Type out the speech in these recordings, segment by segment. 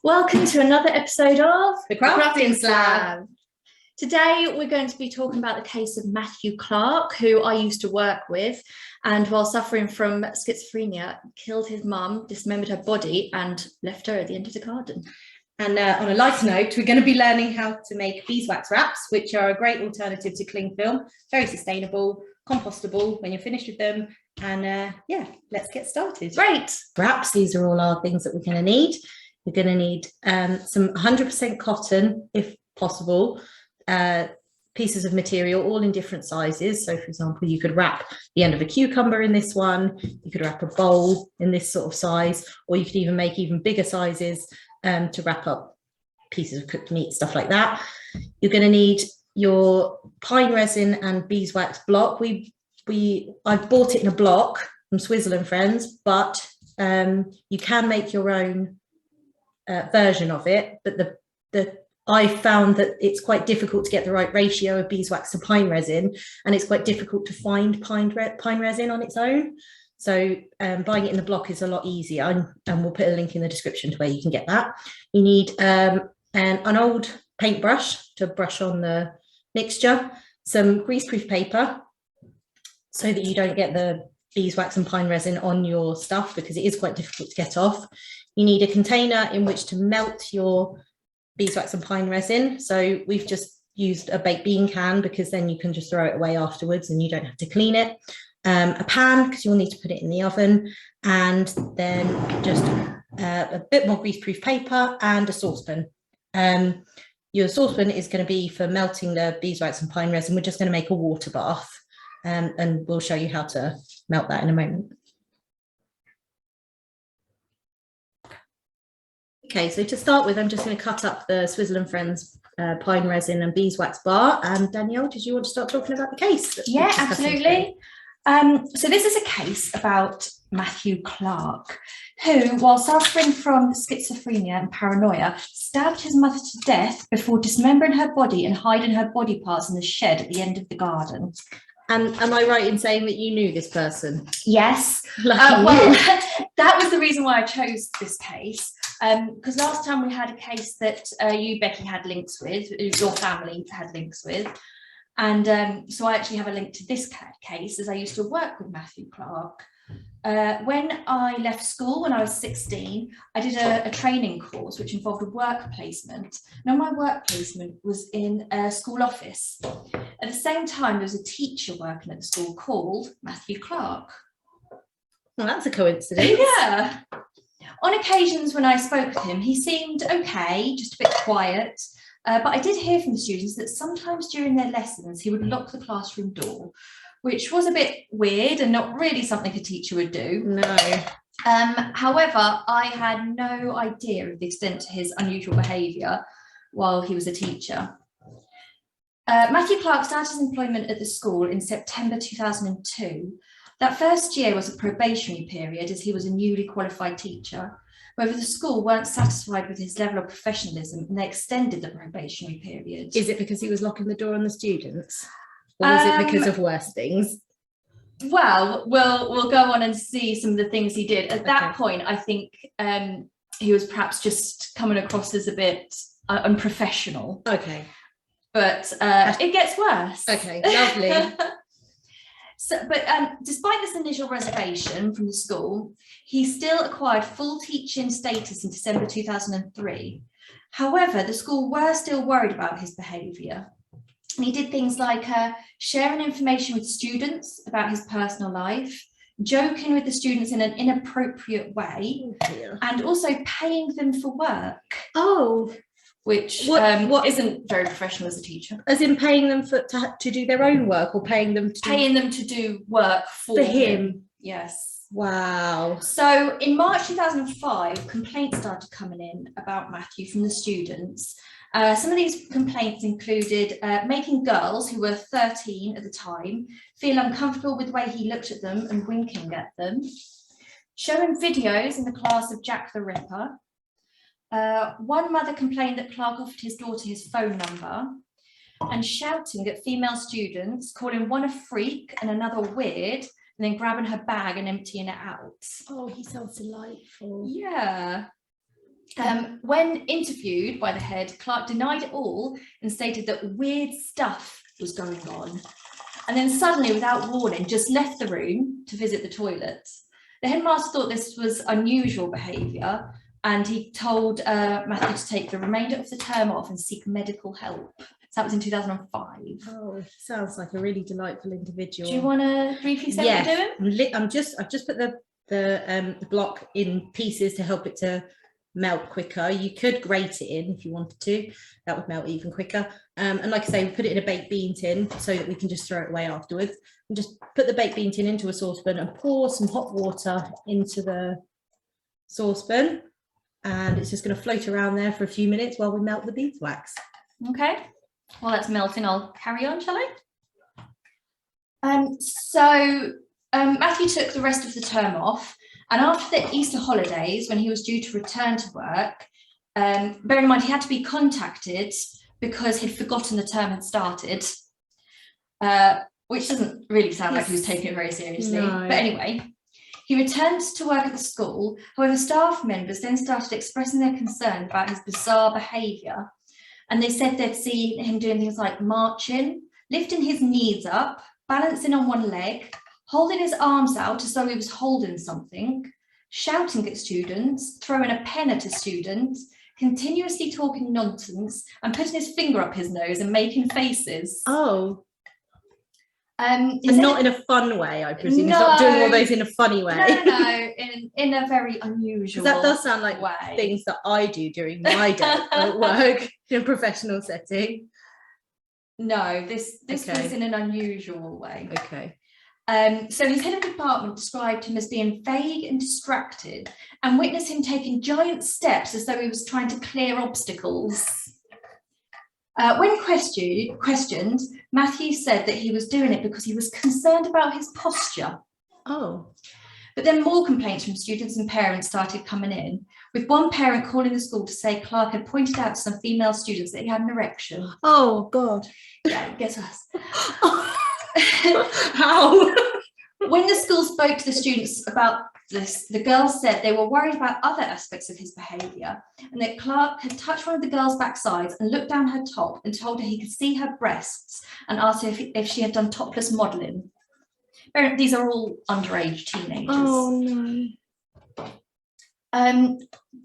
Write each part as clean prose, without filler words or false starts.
Welcome to another episode of The Crafting Slab. Today we're going to be talking about the case of Matthew Clarke, who I used to work with, and while suffering from schizophrenia, killed his mum, dismembered her body and left her at the end of the garden. And on a lighter note, we're going to be learning how to make beeswax wraps, which are a great alternative to cling film, very sustainable, compostable when you're finished with them. And yeah, let's get started. Great. Wraps, these are all our things that we're going to need. We're going to need some 100% cotton, if possible, pieces of material, all in different sizes. So, for example, you could wrap the end of a cucumber in this one, you could wrap a bowl in this sort of size, or you could even make even bigger sizes to wrap up pieces of cooked meat, stuff like that. You're going to need your pine resin and beeswax block. I've bought it in a block from Swizzle and Friends, but you can make your own version of it, but I found that it's quite difficult to get the right ratio of beeswax to pine resin, and it's quite difficult to find pine resin on its own. So buying it in the block is a lot easier, and we'll put a link in the description to where you can get that. You need an old paintbrush to brush on the mixture, some greaseproof paper so that you don't get the beeswax and pine resin on your stuff, because it is quite difficult to get off. You need a container in which to melt your beeswax and pine resin. So we've just used a baked bean can, because then you can just throw it away afterwards and you don't have to clean it. A pan, because you'll need to put it in the oven, and then just a bit more greaseproof paper and a saucepan. Your saucepan is going to be for melting the beeswax and pine resin. We're just going to make a water bath, and we'll show you how to melt that in a moment. Okay, so to start with, I'm just going to cut up the Swizzle and Friends pine resin and beeswax bar. And Danielle, did you want to start talking about the case? Yeah, absolutely. So this is a case about Matthew Clarke, who, while suffering from schizophrenia and paranoia, stabbed his mother to death before dismembering her body and hiding her body parts in the shed at the end of the garden. And am I right in saying that you knew this person? Yes. Well, that was the reason why I chose this case. Because last time we had a case that you, Becky, had links with, your family had links with. And so I actually have a link to this case, as I used to work with Matthew Clarke. When I left school when I was 16, I did a training course which involved a work placement. Now, my work placement was in a school office. At the same time, there was a teacher working at the school called Matthew Clarke. Well, that's a coincidence. Yeah. On occasions when I spoke with him, he seemed okay, just a bit quiet. But I did hear from the students that sometimes during their lessons, he would lock the classroom door, which was a bit weird and not really something a teacher would do. No. However, I had no idea of the extent to his unusual behaviour while he was a teacher. Matthew Clarke started his employment at the school in September 2002. That first year was a probationary period, as he was a newly qualified teacher. However, the school weren't satisfied with his level of professionalism, and they extended the probationary period. Is it because he was locking the door on the students? Or was it because of worse things? Well, we'll go on and see some of the things he did. At that point, I think he was perhaps just coming across as a bit unprofessional. Okay. But it gets worse. Okay, lovely. But despite this initial reservation from the school, he still acquired full teaching status in December 2003. However, the school were still worried about his behaviour. He did things like sharing information with students about his personal life, joking with the students in an inappropriate way, and also paying them for work. Oh. Which what isn't very professional as a teacher. As in paying them to do their own work, or paying them to do work for him? Yes. Wow. So in March 2005, complaints started coming in about Matthew from the students. Some of these complaints included making girls who were 13 at the time feel uncomfortable with the way he looked at them and winking at them, showing videos in the class of Jack the Ripper. One mother complained that Clarke offered his daughter his phone number, and shouting at female students, calling one a freak and another weird, and then grabbing her bag and emptying it out. Oh, he sounds delightful. Yeah. When interviewed by the head, Clarke denied it all and stated that weird stuff was going on. And then suddenly, without warning, just left the room to visit the toilets. The headmaster thought this was unusual behaviour, and he told Matthew to take the remainder of the term off and seek medical help. So that was in 2005. Oh, sounds like a really delightful individual. Do you want to briefly say what you're doing? I've just put the block in pieces to help it to melt quicker. You could grate it in if you wanted to, that would melt even quicker. And like I say, we put it in a baked bean tin so that we can just throw it away afterwards. And just put the baked bean tin into a saucepan and pour some hot water into the saucepan, and it's just going to float around there for a few minutes while we melt the beeswax. Okay, while that's melting, I'll carry on, shall I? Matthew took the rest of the term off, and after the Easter holidays, when he was due to return to work, bearing in mind he had to be contacted because he'd forgotten the term had started, which doesn't really sound like he was taking it very seriously. No. But anyway, he returned to work at the school. However, staff members then started expressing their concern about his bizarre behaviour, and they said they'd seen him doing things like marching, lifting his knees up, balancing on one leg, holding his arms out as though he was holding something, shouting at students, throwing a pen at a student, continuously talking nonsense, and putting his finger up his nose and making faces. Oh. And not in a fun way, I presume. No, he's not doing all those in a funny way. No, in a very unusual way. That does sound like things that I do during my day at work in a professional setting. No, this was in an unusual way. Okay. So his head of department described him as being vague and distracted, and witnessed him taking giant steps as though he was trying to clear obstacles. When questioned, Matthew said that he was doing it because he was concerned about his posture. Oh. But then more complaints from students and parents started coming in, with one parent calling the school to say Clarke had pointed out to some female students that he had an erection. Oh, God. Yeah, guess what? How? When the school spoke to the students about this, the girls said they were worried about other aspects of his behaviour, and that Clarke had touched one of the girls' backsides and looked down her top and told her he could see her breasts, and asked her if she had done topless modelling. These are all underage teenagers. Oh, no.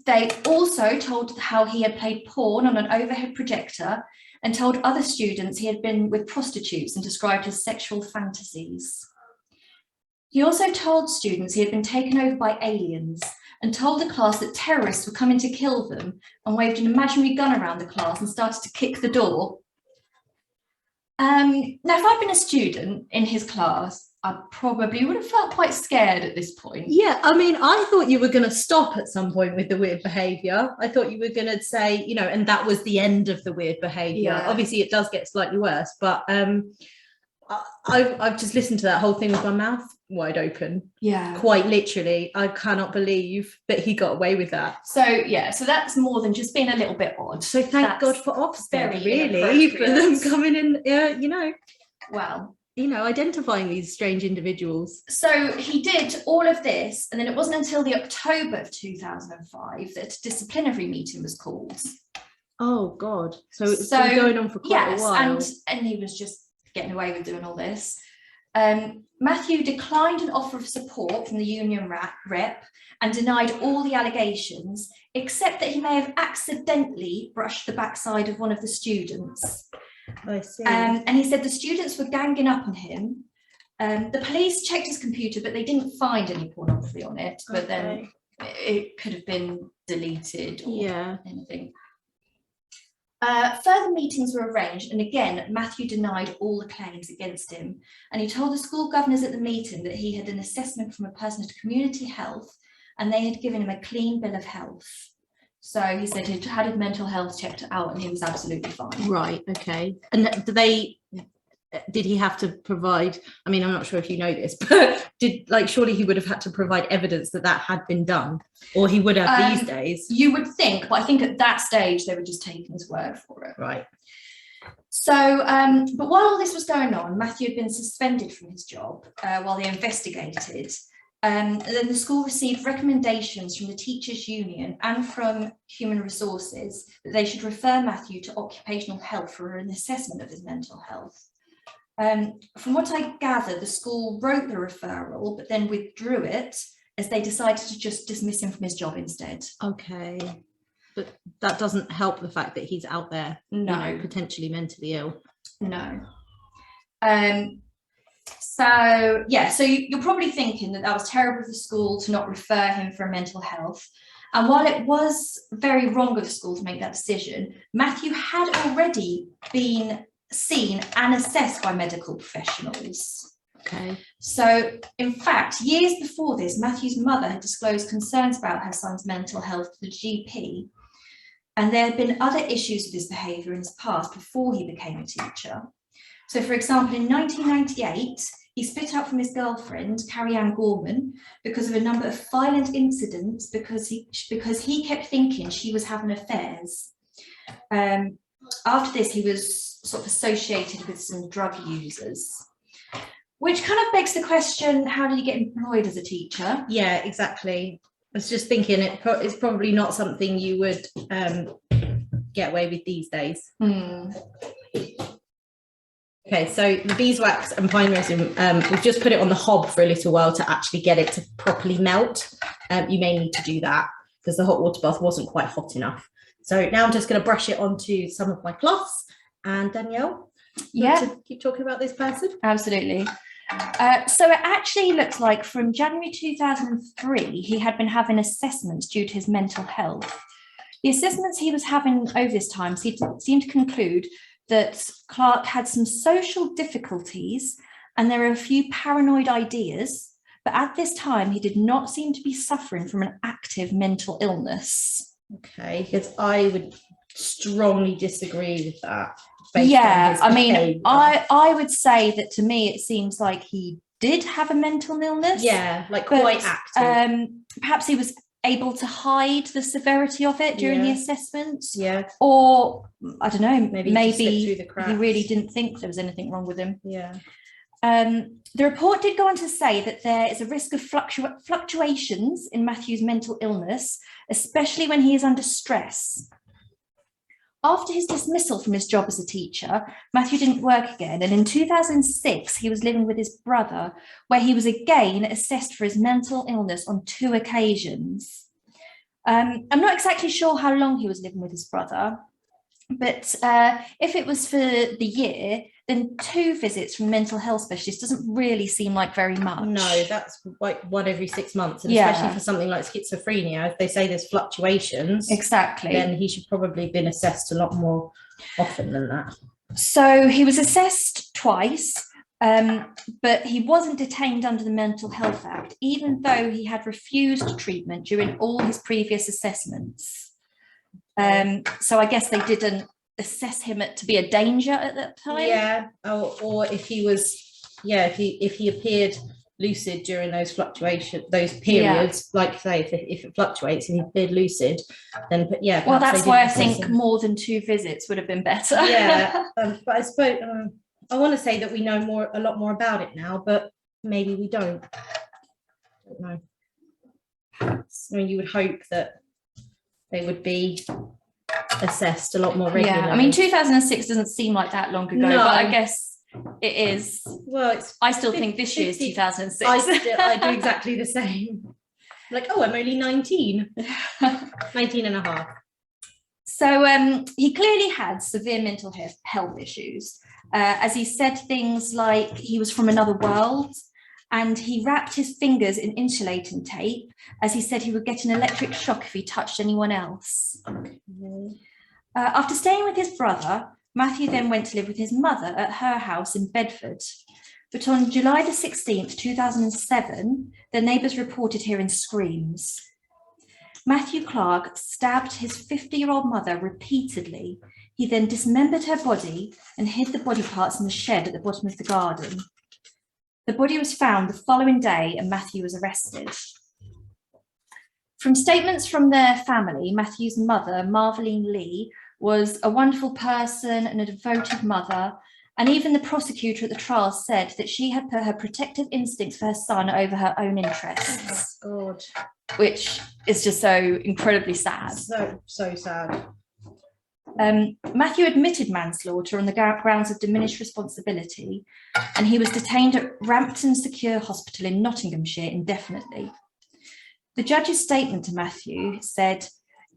They also told how he had played porn on an overhead projector, and told other students he had been with prostitutes and described his sexual fantasies. He also told students he had been taken over by aliens, and told the class that terrorists were coming to kill them, and waved an imaginary gun around the class and started to kick the door. Now, if I'd been a student in his class, I probably would have felt quite scared at this point. Yeah, I mean, I thought you were going to stop at some point with the weird behaviour. I thought you were going to say, you know, and that was the end of the weird behaviour. Yeah. Obviously, it does get slightly worse, but I've just listened to that whole thing with my mouth wide open. Yeah. Quite literally. I cannot believe that he got away with that. So, yeah, so that's more than just being a little bit odd. So thank God for Ofsted, really, for them coming in, you know. Well, you know, identifying these strange individuals. So he did all of this, and then it wasn't until the October of 2005 that a disciplinary meeting was called. Oh, God. So it's been going on for quite a while. And he was just getting away with doing all this. Matthew declined an offer of support from the union rep and denied all the allegations, except that he may have accidentally brushed the backside of one of the students. I see. And he said the students were ganging up on him. The police checked his computer, but they didn't find any pornography on it. But then it could have been deleted or anything. Further meetings were arranged, and again, Matthew denied all the claims against him. And he told the school governors at the meeting that he had an assessment from a person of community health, and they had given him a clean bill of health. So he said he'd had his mental health checked out and he was absolutely fine. Right, okay. And did he have to provide, I mean, I'm not sure if you know this, but surely he would have had to provide evidence that had been done, or he would have these days? You would think, but I think at that stage they were just taking his word for it. Right. So, but while all this was going on, Matthew had been suspended from his job while they investigated. And then the school received recommendations from the Teachers' Union and from Human Resources that they should refer Matthew to occupational health for an assessment of his mental health. From what I gather, the school wrote the referral, but then withdrew it as they decided to just dismiss him from his job instead. Okay, but that doesn't help the fact that he's out there, No, potentially mentally ill. no. So yeah, so you're probably thinking that was terrible of the school to not refer him for mental health. And while it was very wrong of the school to make that decision, Matthew had already been seen and assessed by medical professionals. Okay. So in fact, years before this, Matthew's mother had disclosed concerns about her son's mental health to the GP. And there had been other issues with his behaviour in his past before he became a teacher. So for example, in 1998, he split up from his girlfriend, Carrie Ann Gorman, because of a number of violent incidents because he kept thinking she was having affairs. After this, he was sort of associated with some drug users, which kind of begs the question, how did he get employed as a teacher? Yeah, exactly. I was just thinking it's probably not something you would get away with these days. Okay, so the beeswax and pine resin, we've just put it on the hob for a little while to actually get it to properly melt. You may need to do that because the hot water bath wasn't quite hot enough. So now I'm just going to brush it onto some of my cloths. And Danielle, to keep talking about this person? Absolutely. So it actually looks like from January 2003, he had been having assessments due to his mental health. The assessments he was having over this time seemed to conclude that Clarke had some social difficulties and there are a few paranoid ideas, but at this time he did not seem to be suffering from an active mental illness. Okay, because I would strongly disagree with that. Yeah, I mean, I would say that to me it seems like he did have a mental illness. Yeah, like quite active. Perhaps he was able to hide the severity of it during the assessments. Yeah. Or I don't know, maybe through the cracks. He really didn't think there was anything wrong with him. Yeah. The report did go on to say that there is a risk of fluctuations in Matthew's mental illness, especially when he is under stress. After his dismissal from his job as a teacher, Matthew didn't work again, and in 2006 he was living with his brother, where he was again assessed for his mental illness on 2 occasions. I'm not exactly sure how long he was living with his brother, but if it was for the year, then 2 visits from a mental health specialist doesn't really seem like very much. No, that's like 1 every 6 months, and especially for something like schizophrenia, if they say there's fluctuations, exactly, then he should probably have been assessed a lot more often than that. So he was assessed twice, but he wasn't detained under the Mental Health Act, even though he had refused treatment during all his previous assessments. So I guess they didn't assess him to be a danger at that time. Yeah, or if he was, if he appeared lucid during those periods, like say if it fluctuates and he appeared lucid, then well, that's why I think more than 2 visits would have been better. Yeah, but I suppose I want to say that we know a lot more about it now, but maybe we don't. I don't know. I mean, you would hope that they would be assessed a lot more regularly. Yeah, I mean, 2006 doesn't seem like that long ago, but I guess it is. Well, I still think this year's 2006. I do exactly the same. Like, I'm only 19. 19 and a half. So he clearly had severe mental health issues. As he said things like he was from another world, and he wrapped his fingers in insulating tape, as he said he would get an electric shock if he touched anyone else. After staying with his brother, Matthew then went to live with his mother at her house in Bedford. But on July the 16th, 2007, the neighbours reported hearing screams. Matthew Clarke stabbed his 50-year-old mother repeatedly. He then dismembered her body and hid the body parts in the shed at the bottom of the garden. The body was found the following day and Matthew was arrested. From statements from their family, Matthew's mother, Marveline Lee, was a wonderful person and a devoted mother, And even the prosecutor at the trial said that she had put her protective instincts for her son over her own interests. Oh, God. Which is just so incredibly sad. So sad. Matthew admitted manslaughter on the grounds of diminished responsibility, and he was detained at Rampton Secure Hospital in Nottinghamshire indefinitely. The judge's statement to Matthew said,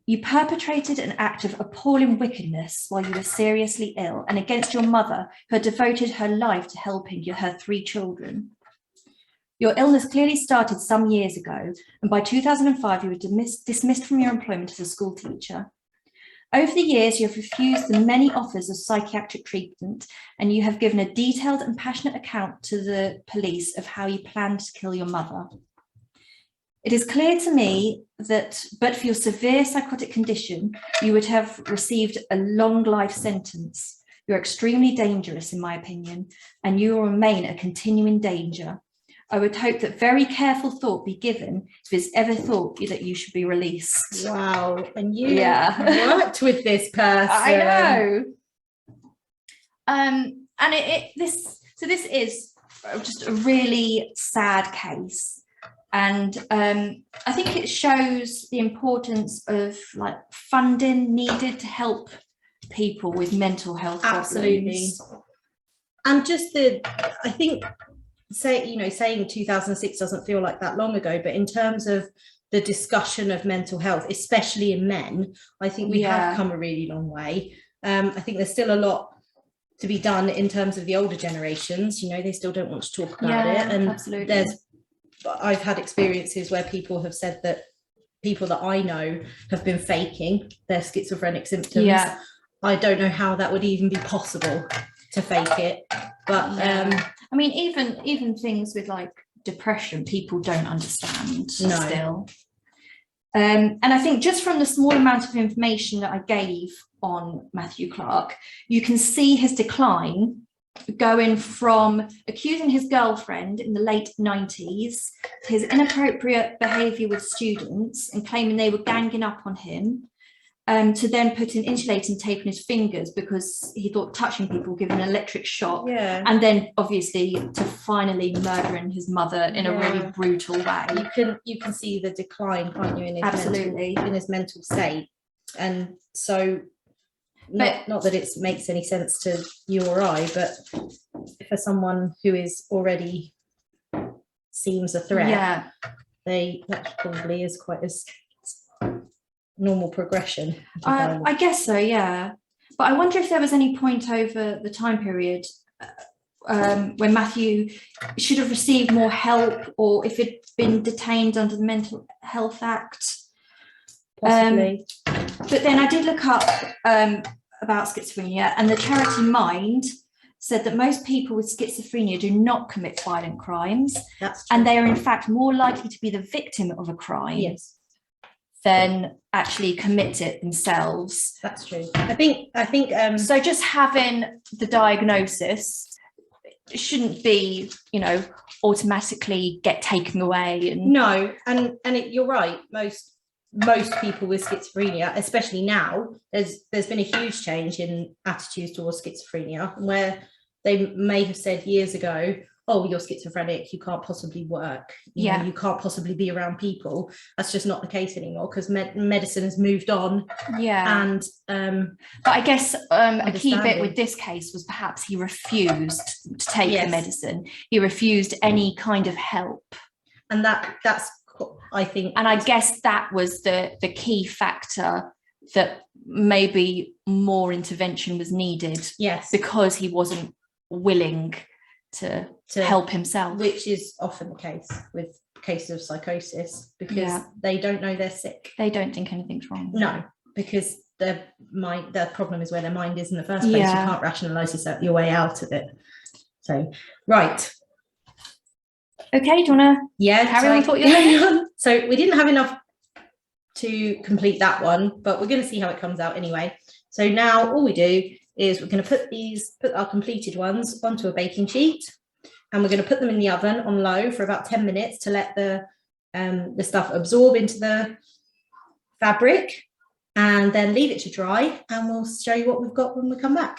"You perpetrated an act of appalling wickedness while you were seriously ill and against your mother, who had devoted her life to helping her 3 children. Your illness clearly started some years ago, and by 2005 you were dismissed from your employment as a school teacher. Over the years, you have refused the many offers of psychiatric treatment, and you have given a detailed and passionate account to the police of how you planned to kill your mother. It is clear to me that, but for your severe psychotic condition, you would have received a long life sentence. You're extremely dangerous, in my opinion, and you will remain a continuing danger. I would hope that very careful thought be given if it's ever thought that you should be released." Wow. And you worked with this person. I know. And this is just a really sad case. And I think it shows the importance of like funding needed to help people with mental health Absolutely. problems. And just I think, saying 2006 doesn't feel like that long ago, but in terms of the discussion of mental health, especially in men, I think we have come a really long way. I think there's still a lot to be done in terms of the older generations. They still don't want to talk about it. And absolutely. I've had experiences where people have said that people that I know have been faking their schizophrenic symptoms. Yeah. I don't know how that would even be possible to fake it, but I mean, even things with like depression, people don't understand still. And I think just from the small amount of information that I gave on Matthew Clarke, you can see his decline going from accusing his girlfriend in the late 90s to his inappropriate behaviour with students and claiming they were ganging up on him, to then putting insulating tape on his fingers because he thought touching people would give an electric shock, and then obviously to finally murdering his mother in a really brutal way. You can see the decline, can't you, in his mental state. And so not that it makes any sense to you or I, but for someone who is already seems a threat, that probably is quite as normal progression. I guess so, yeah. But I wonder if there was any point over the time period when Matthew should have received more help, or if he'd been detained under the Mental Health Act. Possibly. But then I did look up about schizophrenia, and the charity Mind said that most people with schizophrenia do not commit violent crimes. That's true. And they are in fact more likely to be the victim of a crime than actually commit it themselves. That's true. I think so just having the diagnosis shouldn't be, automatically get taken away. And you're right. Most people with schizophrenia, especially now, there's been a huge change in attitudes towards schizophrenia, where they may have said years ago, "Oh, you're schizophrenic, you can't possibly work, you know, you can't possibly be around people." That's just not the case anymore, because medicine has moved on. And but I guess a key bit with this case was perhaps he refused to take the medicine. He refused any kind of help, and that's, I think, and I guess that was the key factor, that maybe more intervention was needed. Because he wasn't willing to help himself, which is often the case with cases of psychosis, because they don't know they're sick. They don't think anything's wrong. No, because their problem is where their mind is in the first place. You can't rationalize your way out of it. So okay, do you want to carry on with what you're saying? So we didn't have enough to complete that one, but we're going to see how it comes out anyway. So now all we do is we're going to put our completed ones onto a baking sheet, and we're going to put them in the oven on low for about 10 minutes to let the stuff absorb into the fabric, and then leave it to dry, and we'll show you what we've got when we come back.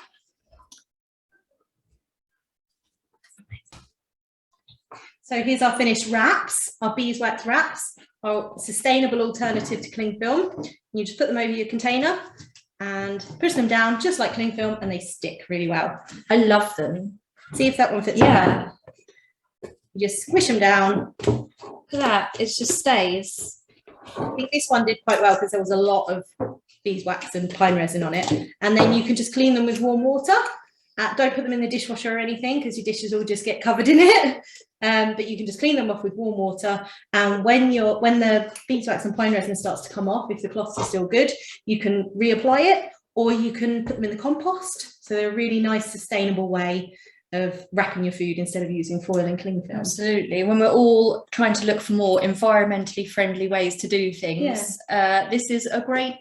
So here's our finished wraps, our beeswax wraps, our sustainable alternative to cling film. You just put them over your container and push them down just like cling film, and they stick really well. I love them. See if that one fits. Yeah. You just squish them down. Look at that, it just stays. I think this one did quite well because there was a lot of beeswax and pine resin on it. And then you can just clean them with warm water. Don't put them in the dishwasher or anything because your dishes will just get covered in it. But you can just clean them off with warm water. And when the beeswax and pine resin starts to come off, if the cloth is still good, you can reapply it, or you can put them in the compost. So they're a really nice, sustainable way of wrapping your food instead of using foil and cling film. Absolutely. When we're all trying to look for more environmentally friendly ways to do things, this is a great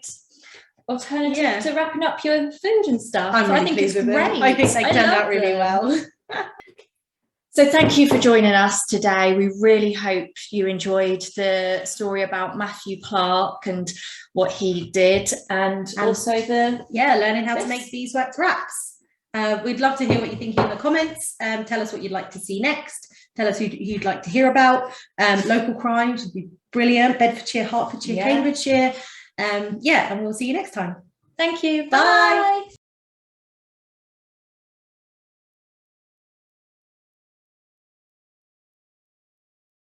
alternative to wrapping up your food and stuff. I think it's great. I think they turned out really well. So thank you for joining us today. We really hope you enjoyed the story about Matthew Clarke and what he did, and also learning how to make beeswax wraps. We'd love to hear what you think in the comments. Tell us what you'd like to see next. Tell us who you'd like to hear about. Local crimes would be brilliant. Bedfordshire, Hertfordshire, Cambridgeshire. And we'll see you next time. Thank you. Bye.